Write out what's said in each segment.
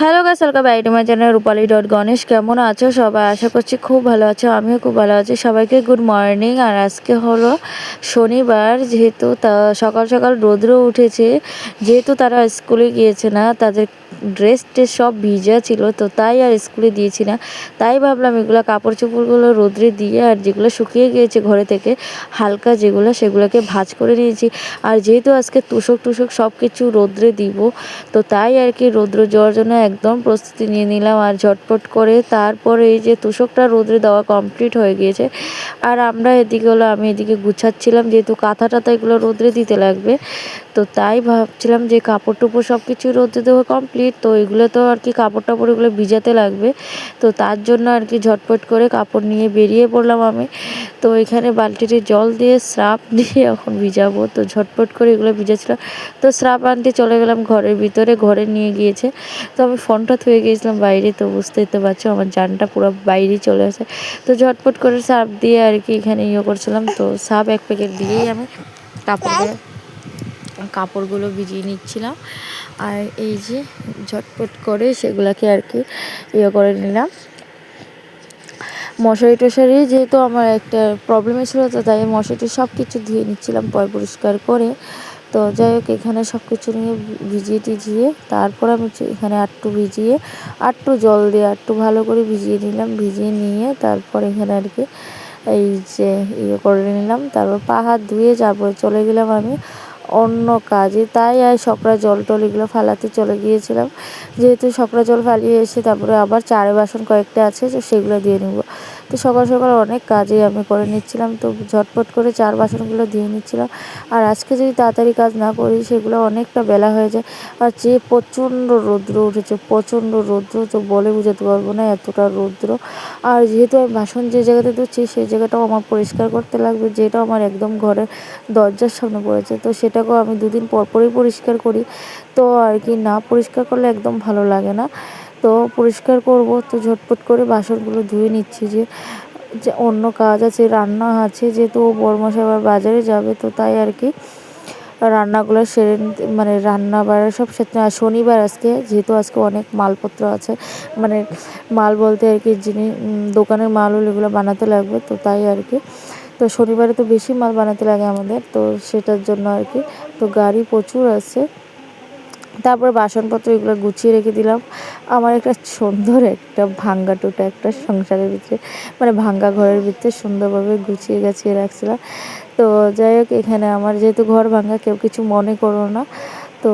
Hello guys, welcome back to my channel Rupali dot Ganesh. কেমন আছো সবাই? আশা করছি খুব ভালো আছো। আমিও খুব ভালো আছি। সবাইকে গুড মর্নিং। আর আজকে হলো শনিবার, যেহেতু সকাল সকাল রৌদ্র উঠেছে, যেহেতু তারা স্কুলে গিয়েছে না, তাদের ড্রেস টেস সব ভিজা ছিল, তো তাই আর স্কুলে দিয়েছি না। তাই ভাবলাম এগুলো কাপড় চোপড়গুলো রোদ্রে দিয়ে, আর যেগুলো শুকিয়ে গিয়েছে ঘরে থেকে হালকা যেগুলো, সেগুলোকে ভাঁজ করে নিয়েছি। আর যেহেতু আজকে তুষক সব কিছু রোদ্রে দিব, তো তাই আর কি রৌদ্র যাওয়ার জন্য একদম প্রস্তুতি নিয়ে নিলাম। আর ঝটপট করে তারপরে এই যে তোষকটা রোদ্রে দেওয়া কমপ্লিট হয়ে গিয়েছে। আর আমরা এদিকে হলো, আমি এদিকে গুছাচ্ছিলাম, যেহেতু কাঁথা টাথা এগুলো রোদ্রে দিতে লাগবে, তো তাই ভাবছিলাম যে কাপড় টুপড় সব কিছু রোদ্রে দেওয়া কমপ্লিট, তো এগুলো তো আর কি কাপড় টাপড় এগুলো ভিজাতে লাগবে। তো তার জন্য আর কি ঝটপট করে কাপড় নিয়ে বেরিয়ে পড়লাম আমি। তো এখানে বালতিতে জল দিয়ে স্রাফ দিয়ে এখন ভিজাবো, তো ঝটপট করে এগুলো ভিজাচ্ছিলাম। তো স্রাফ আনতে চলে গেলাম ঘরের ভিতরে, ঘরে নিয়ে গিয়েছে। তো আমি ফোনটা থুয়ে গিয়েছিলাম বাইরে, তো বুঝতেই তো পারছো আমার জানটা পুরো বাইরে চলে আসে। তো ঝটপট করে সার্ফ দিয়ে আর কি এখানে করছিলাম। তো সার্ফ এক প্যাকেট দিয়েই আমি কাপড়গুলো ভিজিয়ে নিচ্ছিলাম। আর এই যে ঝটপট করে সেগুলোকে আর কি করে নিলাম। মশারি টশারি যেহেতু আমার একটা প্রবলেম ছিল, তো তাই মশারিটি সব কিছু ধুয়ে নিচ্ছিলাম পরিষ্কার করে। তো যাই হোক, এখানে সব কিছু নিয়ে ভিজিয়ে টিজিয়ে তারপর আমি এখানে আটটু জল দিয়ে আটটু ভালো করে ভিজিয়ে নিলাম। ভিজিয়ে নিয়ে তারপর এখানে আর কি এই যে করে নিলাম। তারপর পা হাত ধুয়ে চলে গেলাম আমি অন্য কাজে। তাই আর সকরা জল টল এগুলো ফালাতে চলে গিয়েছিলাম। যেহেতু সকরা জল ফালিয়ে এসে তারপরে আবার চারে বাসন কয়েকটা আছে, তো সেগুলো দিয়ে নেব। তো সকাল সকাল অনেক কাজে আমি করে নিচ্ছিলাম, তো ঝটপট করে চার বাসনগুলো দিয়ে নিচ্ছিলাম। আর আজকে যদি তাড়াতাড়ি কাজ না করি সেগুলো অনেকটা বেলা হয়ে যায়। আর যে প্রচণ্ড রৌদ্র উঠেছে, প্রচণ্ড রৌদ্র, তো বলে বোঝাতে পারবো না এতটা রৌদ্র। আর যেহেতু আমি বাসন যে জায়গাতে ধুচ্ছি সেই জায়গাটাও আমার পরিষ্কার করতে লাগবে, যেটা আমার একদম ঘরের দরজার সামনে পড়েছে, তো সেটাকেও আমি দুদিন পর পরই পরিষ্কার করি। তো আর কি না পরিষ্কার করলে একদম ভালো লাগে না, তো পরিষ্কার করব। তো ঝটপট করে বাসনগুলো ধুয়ে নিচ্ছি, যে অন্য কাজ আছে, রান্না আছে, যেহেতু বড়মশাই আবার বাজারে যাবে, তো তাই আর কি রান্নাগুলো সেরে নিতে, মানে রান্না বাড়া সব সাথে। শনিবার আজকে, যেহেতু আজকে অনেক মালপত্র আছে, মানে মাল বলতে আর কি দোকানের মাল এগুলো বানাতে লাগবে, তো তাই আর কি। তো শনিবারে তো বেশি মাল বানাতে লাগে আমাদের, তো সেটার জন্য আর কি। তো গাড়ি প্রচুর আছে। তারপরে বাসনপত্র এগুলো গুছিয়ে রেখে দিলাম। আমার একটা সুন্দর একটা ভাঙ্গা টুটা একটা সংসারের ভিতরে, মানে ভাঙ্গা ঘরের ভিতরে সুন্দরভাবে গুছিয়ে গাছিয়ে রাখছিলাম। তো যাই হোক, এখানে আমার যেহেতু ঘর ভাঙ্গা, কেউ কিছু মনে করো না। তো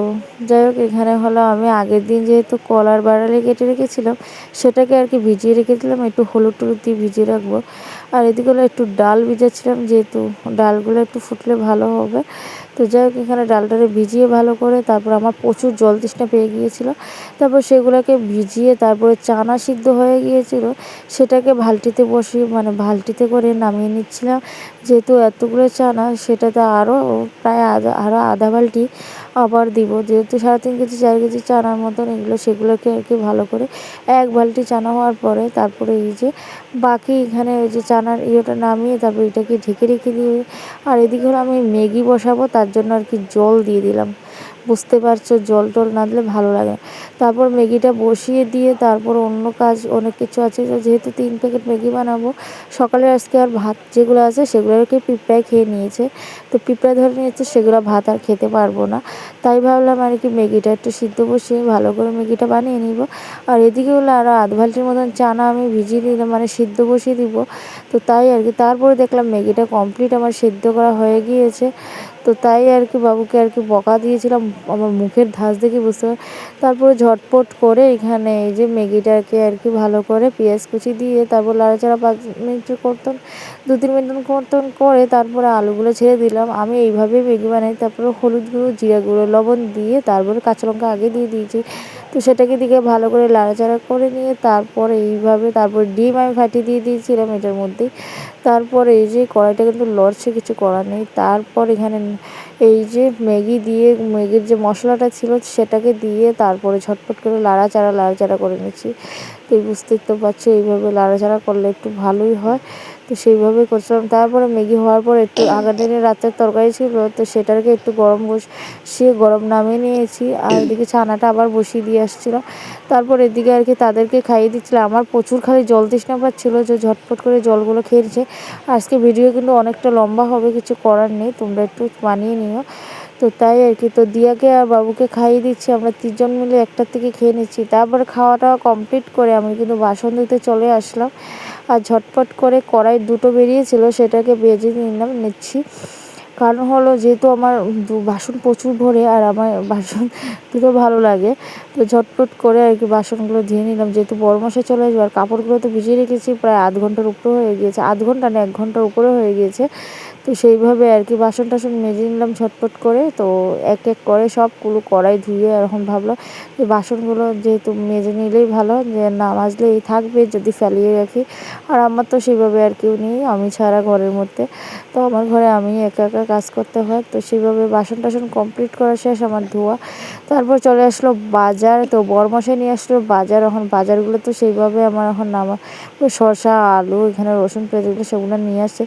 যাই হোক, এখানে হলো আমি আগের দিন যেহেতু কলার বাড়ালে কেটে রেখেছিলাম, সেটাকে আর কি ভিজিয়ে রেখেছিলাম, একটু হলুদ টলুদ দিয়ে ভিজিয়ে রাখবো। আর এদিকে হলো একটু ডাল ভিজাচ্ছিলাম, যেহেতু ডালগুলো একটু ফুটলে ভালো হবে। তো যাই হোক, এখানে ডালটাকে ভিজিয়ে ভালো করে, তারপর আমার প্রচুর জল তৃষ্ণা পেয়ে গিয়েছিলো। তারপর সেগুলোকে ভিজিয়ে তারপরে চানা সিদ্ধ হয়ে গিয়েছিল, সেটাকে বালতিতে বসিয়ে, মানে বালতিতে করে নামিয়ে নিচ্ছিলাম। যেহেতু এতগুলো চানা, সেটাতে আরও প্রায় আরও আধা বালতি আবার দিব, যেহেতু 3.5 কেজি 4 কেজি চানার মতন এগুলো, সেগুলোকে আর কি ভালো করে এক বালতি চানা হওয়ার পরে তারপরে এই যে বাকি এখানে ওই যে চানার নামিয়ে তারপর এটাকে ঢেকে রেখে দিয়ে। আর এদিকে হলো আমি ম্যাগি বসাবো, তার জন্য আর কি জল দিয়ে দিলাম। বুঝতে পারছো, জল টল না দিলে ভালো লাগে না। তারপর ম্যাগিটা বসিয়ে দিয়ে তারপর অন্য কাজ অনেক কিছু আছে, যেহেতু 3 প্যাকেট ম্যাগি বানাবো। সকালে আজকে আর ভাত যেগুলো আছে সেগুলোকে পিঁপড়ায় খেয়ে নিয়েছে, তো পিঁপড়া ধরে নিয়েছে, সেগুলো ভাত আর খেতে পারবো না। তাই ভাবলাম আর কি ম্যাগিটা একটু সিদ্ধ বসিয়ে ভালো করে ম্যাগিটা বানিয়ে নিব। আর এদিকে হলো আরও আধ বালতির মতন চানা আমি ভিজিয়ে দিলাম, মানে সিদ্ধ বসিয়ে দিব। তো তাই আর কি, তারপরে দেখলাম ম্যাগিটা কমপ্লিট আমার সিদ্ধ করা হয়ে গিয়েছে। তো তাই আর কি বাবুকে আর কি বকা দিয়েছিলাম, আমার মুখের ধাঁচ দেখে বুঝতে পারে। তারপরে ঝটপট করে এখানে এই যে ম্যাগিটাকে আর কি ভালো করে পেঁয়াজ কুচি দিয়ে তারপর লাড়াচাড়া 5 মিনিট করতাম, 2-3 মিনিট মতন করে তারপরে আলুগুলো ছেড়ে দিলাম। আমি এইভাবেই ম্যাগি বানাই। তারপরে হলুদ গুঁড়ো, জিরা গুঁড়ো, লবণ দিয়ে তারপরে কাঁচা লঙ্কা আগে দিয়ে দিয়েছি। তো সেটাকে দিকে ভালো করে লাড়াচাড়া করে নিয়ে তারপরে এইভাবে তারপর ডিম আমি ফাটিয়ে দিয়ে দিয়েছিলাম এটার মধ্যেই। তারপরে এই যে কড়াইটা কিন্তু লড়ছে, কিছু করার নেই। তারপর এখানে এই যে ম্যাগি দিয়ে ম্যাগির যে মশলাটা ছিল সেটাকে দিয়ে তারপরে ঝটপট করে লাড়াচাড়া করে নিচ্ছি। তো বুঝতেই তো পারছো এইভাবে লাড়াচাড়া করলে একটু ভালোই হয়। তো সেইভাবেই করছিলাম। তারপরে ম্যাগি হওয়ার পর একটু আগের দিনের রাতের তরকারি ছিল, তো সেটাকে একটু বসিয়ে গরম নামিয়ে নিয়েছি। আর এদিকে ছানাটা আবার বসিয়ে দিয়ে আসছিলাম। তারপর এদিকে আর কি তাদেরকে খাইয়ে দিচ্ছিলাম। আমার প্রচুর খালি জল তৃষ্ণা পাচ্ছিলো, যে ঝটপট করে জলগুলো খেয়ে নিচ্ছে। আজকে ভিডিও কিন্তু অনেকটা লম্বা হবে, কিছু করার নেই, তোমরা একটু মানিয়ে নিও। তো তাই আর কি, তো দিয়াকে আর বাবুকে খাইয়ে দিচ্ছি, আমরা 3জন মিলে একটার থেকে খেয়ে নিচ্ছি। তারপরে খাওয়াটা কমপ্লিট করে আমি কিন্তু বাসন ধুতে চলে আসলাম। আর ঝটপট করে কড়াই দুটো বেরিয়েছিল, সেটাকে ভেজে নিচ্ছি। কারণ হলো যেহেতু আমার বাসন প্রচুর ভরে, আর আমার বাসন ধুতে ভালো লাগে, তো ঝটপট করে আর কি বাসনগুলো ধুয়ে নিলাম। যেহেতু বড় মশাই চলে আসবে, আর কাপড়গুলো তো ভিজিয়ে রেখেছি প্রায় আধ ঘন্টার উপরে হয়ে গিয়েছে, আধ ঘন্টা না 1 ঘন্টার উপরে হয়ে গিয়েছে। তো সেইভাবে আর কি বাসন টাসন মেজে নিলাম ঝটপট করে। তো এক এক করে সবগুলো কড়াই ধুয়ে এখন ভাবলাম যে বাসনগুলো যেহেতু মেজে নিলেই ভালো, যে না মাজলে এই থাকবে যদি ফেলিয়ে রাখি। আর আমার তো সেভাবে আর কেউ নেই আমি ছাড়া ঘরের মধ্যে, তো আমার ঘরে আমি একা একা কাজ করতে হয়। তো সেইভাবে বাসন টাসন কমপ্লিট করা শেষ আমার ধোয়া। তারপর চলে আসলো বাজার, তো বরমশাই নিয়ে আসলো বাজার। এখন বাজারগুলো তো সেইভাবে আমার এখন শসা, আলু, এখানে রসুন পেঁয়াজ এগুলো সেগুলো নিয়ে আসছে।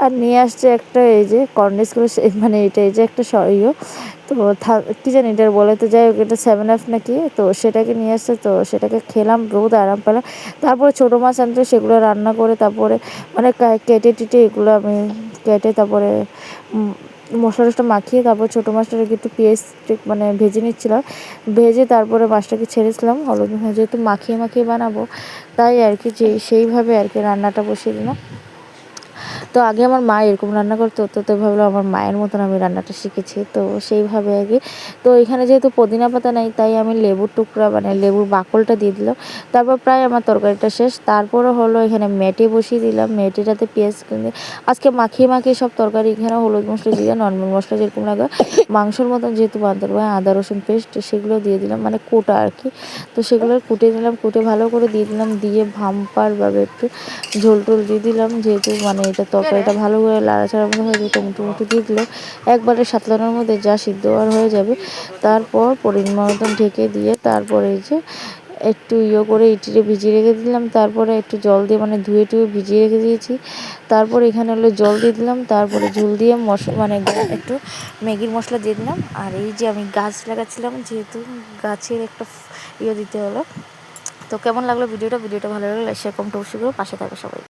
আর নিয়ে আসছে একটা এই যে কর্নেসগুলো, মানে এটা এই যে একটা ইয়ে, তো কী জানি এটার বলে, তো যাই হোক এটা 7 আপ নাকি, তো সেটাকে নিয়ে আসছে। তো সেটাকে খেলাম, বহুত আরাম পেলাম। তারপরে ছোটো মাছ আনতে সেগুলো রান্না করে, তারপরে মানে কেটে টেটে এগুলো আমি কেটে তারপরে মশলা টশলা মাখিয়ে তারপর ছোটো মাছটাকে একটু পেঁয়াজ মানে ভেজে নিচ্ছিলাম। ভেজে তারপরে মাছটাকে ছেড়েছিলাম হলুদ, যেহেতু মাখিয়ে মাখিয়ে বানাবো, তাই আর কি যে সেইভাবে আর কি রান্নাটা বসিয়ে দিলাম। তো আগে আমার মা এরকম রান্না করতো, তো ভাবলাম আমার মায়ের মতন আমি রান্নাটা শিখেছি, তো সেইভাবে আর কি। তো এখানে যেহেতু পুদিনা পাতা নাই, তাই আমি লেবুর টুকরা মানে লেবুর বাকলটা দিয়ে দিলাম। তারপর প্রায় আমার তরকারিটা শেষ। তারপরে হলো এখানে মেটে বসিয়ে দিলাম, মেটেটাতে পেঁয়াজ কিনে আজকে মাখিয়ে মাখিয়ে সব তরকারি, এখানে হলুদ মশলা দিয়ে নর্মাল মশলা যেরকম লাগে মাংসর মতন যেহেতু বাঁধতে হবে, আদা রসুন পেস্ট সেগুলো দিয়ে দিলাম, মানে কোটা আর কি। তো সেগুলো কুটে নিলাম, কুটে ভালো করে দিয়ে দিলাম, দিয়ে ভাম্পারভাবে একটু ঝোল টোল দিয়ে দিলাম। যেহেতু মানে এটা তরকারিটা ভালো করে লাড়াচাড়ার মধ্যে হয়ে যায়, টমেটো দিয়ে দিলে একবারে সাতলানোর মধ্যে যা সিদ্ধ আর হয়ে যাবে। তারপর পরিমাণ মতন ঢেকে দিয়ে তারপরে এই যে একটু করে ইটিরে ভিজিয়ে রেখে দিলাম। তারপরে একটু জল দিয়ে মানে ধুয়ে টুয়ে ভিজিয়ে রেখে দিয়েছি। তারপর এখানে হলো জল দিয়ে দিলাম, তারপরে ঝোল দিয়ে মানে একটু ম্যাগির মশলা দিয়ে দিলাম। আর এই যে আমি গাছ লাগাচ্ছিলাম, যেহেতু গাছের একটা দিতে হলো। তো কেমন লাগলো ভিডিওটা ভালো লাগলে লাইক শেয়ার কমেন্ট অবশ্যই করো, পাশে থাকো সবাই।